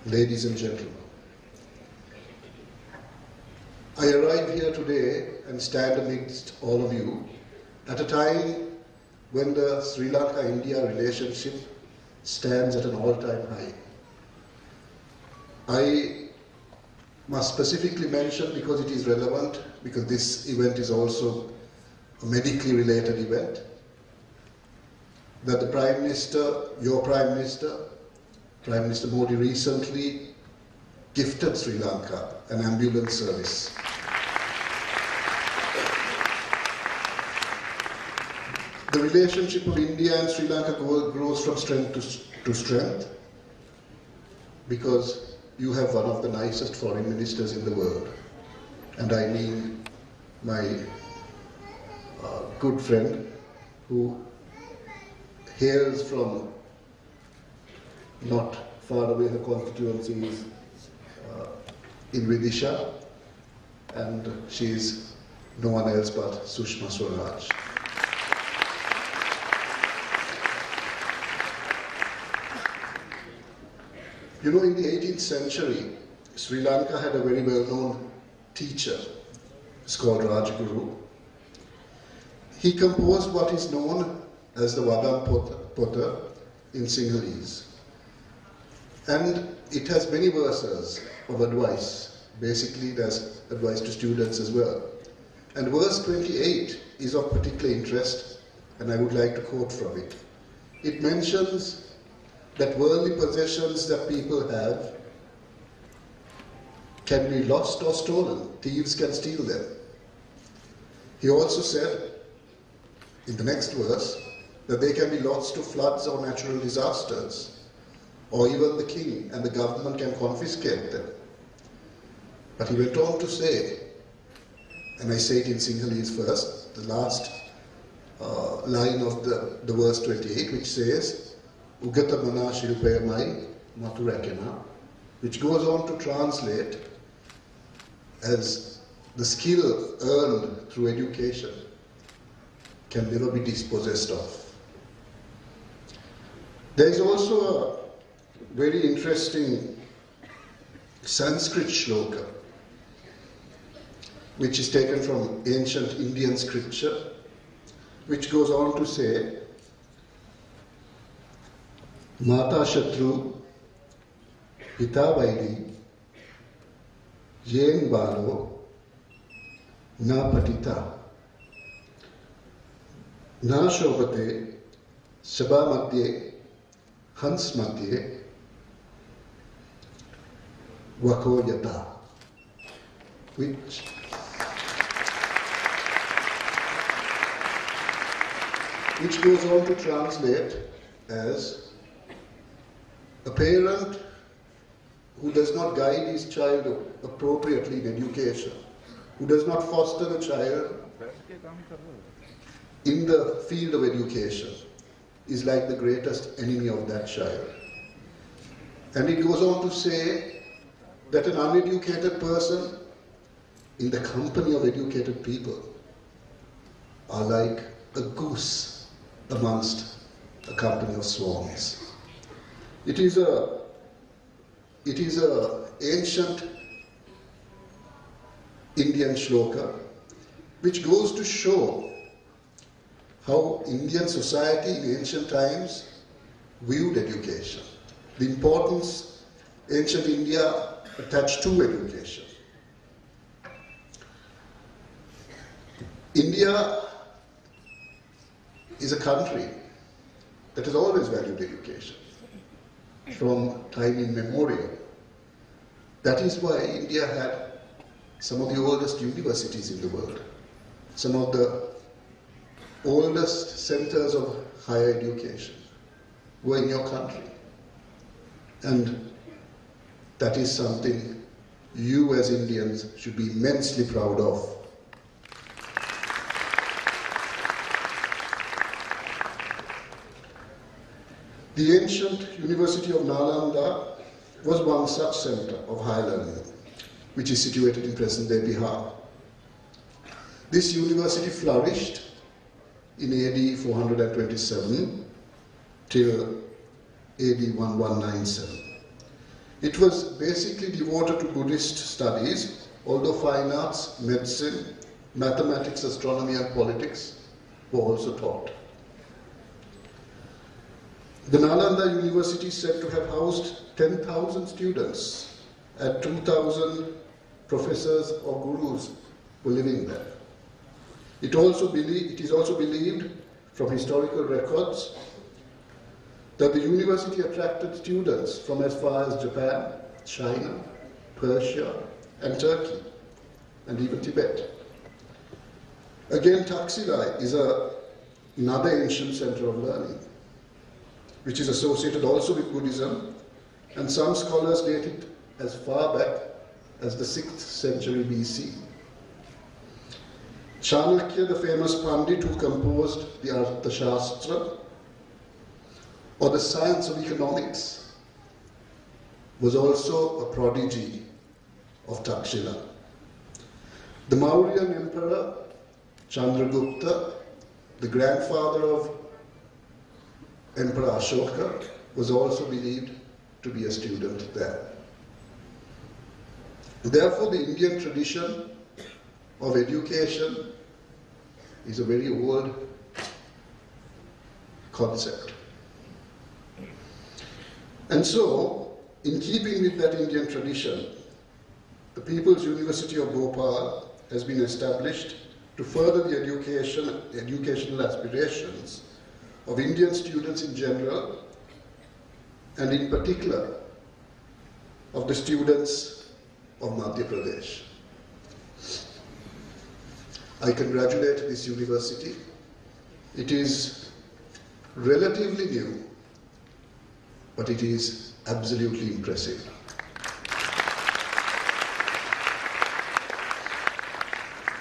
ladies and gentlemen. I arrive here today and stand amidst all of you at a time when the Sri Lanka-India relationship stands at an all-time high. I must specifically mention, because it is relevant, because this event is also a medically related event, that the Prime Minister, your Prime Minister, Prime Minister Modi, recently gifted Sri Lanka an ambulance service. The relationship of India and Sri Lanka grows from strength to strength because you have one of the nicest foreign ministers in the world. And I mean my good friend who hails from not far away, her constituency is in Vidisha, and she is no one else but Sushma Swaraj. You know, in the 18th century, Sri Lanka had a very well-known teacher. It's called Rajguru. He composed what is known as the Vadam Pota in Sinhalese. And it has many verses of advice. Basically, there's advice to students as well. And verse 28 is of particular interest, and I would like to quote from it. It mentions that worldly possessions that people have can be lost or stolen. Thieves can steal them. He also said, in the next verse, that they can be lost to floods or natural disasters, or even the king and the government can confiscate them. But he went on to say, and I say it in Sinhalese first, the last line of the verse 28, which says, Ugata mana shilpaya mai maturakena, which goes on to translate as the skill earned through education can never be dispossessed of. There is also a very interesting Sanskrit shloka, which is taken from ancient Indian scripture, which goes on to say, Mata Shatru, Pita Vairi, Yen Balo, Na Patita, Na Shobhate, Sabha Madhye, Hans Madhye, Vako Yata, which goes on to translate as a parent who does not guide his child appropriately in education, who does not foster the child in the field of education, is like the greatest enemy of that child. And it goes on to say that an uneducated person in the company of educated people are like a goose amongst a company of swans. It is a ancient Indian shloka which goes to show how Indian society in ancient times viewed education, the importance ancient India attached to education. India is a country that has always valued education from time immemorial. That is why India had some of the oldest universities in the world, some of the oldest centers of higher education were in your country. And that is something you as Indians should be immensely proud of. The ancient University of Nalanda was one such center of higher learning, which is situated in present-day Bihar. This university flourished in AD 427 till AD 1197. It was basically devoted to Buddhist studies, although fine arts, medicine, mathematics, astronomy and politics were also taught. The Nalanda University is said to have housed 10,000 students and 2,000 professors or gurus were living there. It is also believed from historical records that the university attracted students from as far as Japan, China, Persia, and Turkey, and even Tibet. Again, Taxila is another ancient center of learning, which is associated also with Buddhism, and some scholars date it as far back as the 6th century BC. Chanakya, the famous Pandit who composed the Arthashastra, or the science of economics, was also a prodigy of Takshila. The Mauryan emperor, Chandragupta, the grandfather of Emperor Ashoka, was also believed to be a student there. Therefore, the Indian tradition of education is a very old concept. And so, in keeping with that Indian tradition, the People's University of Bhopal has been established to further the educational aspirations of Indian students in general, and in particular of the students of Madhya Pradesh. I congratulate this university. It is relatively new, but it is absolutely impressive.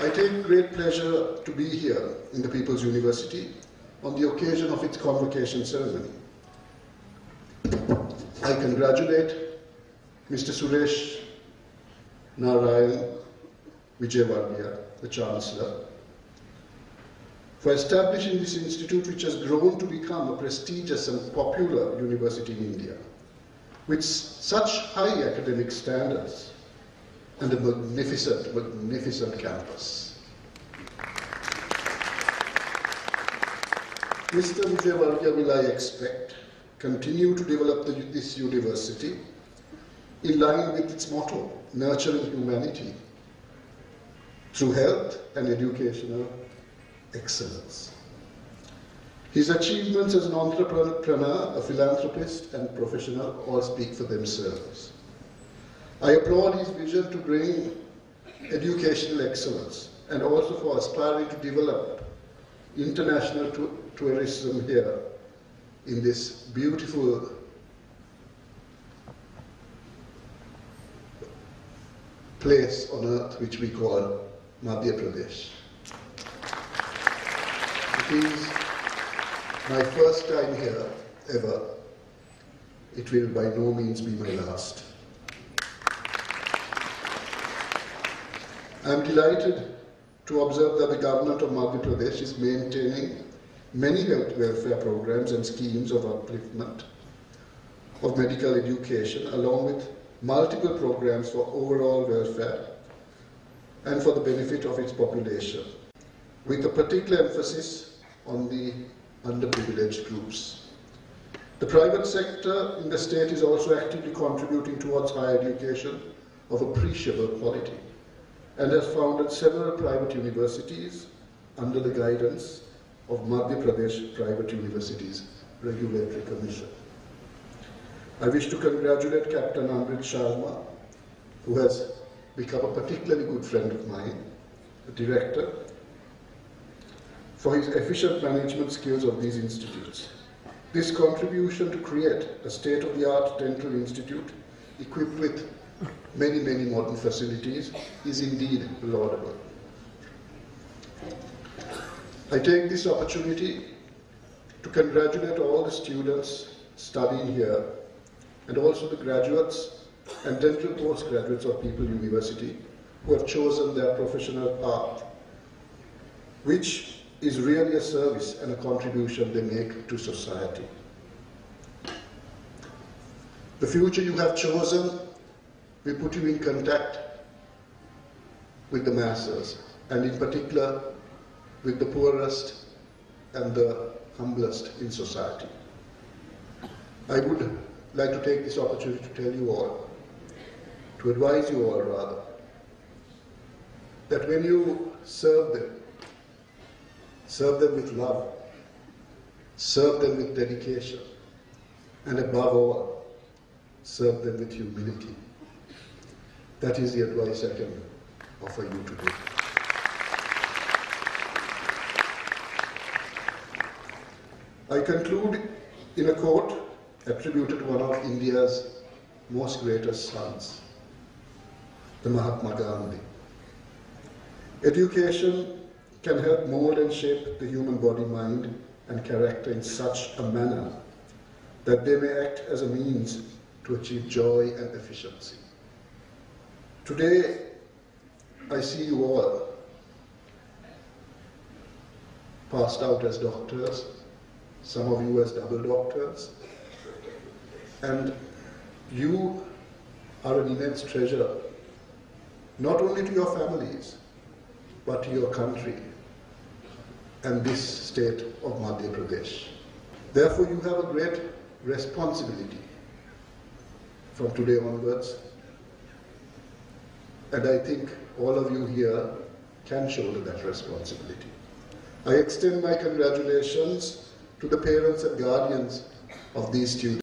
I take great pleasure to be here in the People's University on the occasion of its convocation ceremony. I congratulate Mr. Suresh Narayan Vijayvargiya, the Chancellor, for establishing this institute, which has grown to become a prestigious and popular university in India, with such high academic standards and a magnificent, magnificent campus. Mr. Vijayvargiya will, I expect, continue to develop this university in line with its motto, nurturing humanity through health and educational excellence. His achievements as an entrepreneur, a philanthropist, and professional all speak for themselves. I applaud his vision to bring educational excellence and also for aspiring to develop international tourism here in this beautiful place on earth which we call Madhya Pradesh. It is my first time here ever. It will by no means be my last. I am delighted to observe that the government of Madhya Pradesh is maintaining many health welfare programs and schemes of upliftment of medical education, along with multiple programs for overall welfare and for the benefit of its population, with a particular emphasis on the underprivileged groups. The private sector in the state is also actively contributing towards higher education of appreciable quality and has founded several private universities under the guidance of Madhya Pradesh Private Universities Regulatory Commission. I wish to congratulate Captain Amrit Sharma, who has become a particularly good friend of mine, the director, for his efficient management skills of these institutes. This contribution to create a state-of-the-art dental institute equipped with many, many modern facilities is indeed laudable. I take this opportunity to congratulate all the students studying here and also the graduates and dental postgraduates of People University who have chosen their professional path, which is really a service and a contribution they make to society. The future you have chosen will put you in contact with the masses, and in particular with the poorest and the humblest in society. I would like to take this opportunity to tell you all, to advise you all rather, that when you serve them with love, serve them with dedication, and above all, serve them with humility. That is the advice I can offer you today. I conclude in a quote attributed to one of India's most greatest sons, the Mahatma Gandhi. Education can help mold and shape the human body, mind, and character in such a manner that they may act as a means to achieve joy and efficiency. Today, I see you all passed out as doctors, some of you as double doctors, and you are an immense treasure, not only to your families, but to your country and this state of Madhya Pradesh. Therefore, you have a great responsibility from today onwards, and I think all of you here can shoulder that responsibility. I extend my congratulations to the parents and guardians of these students.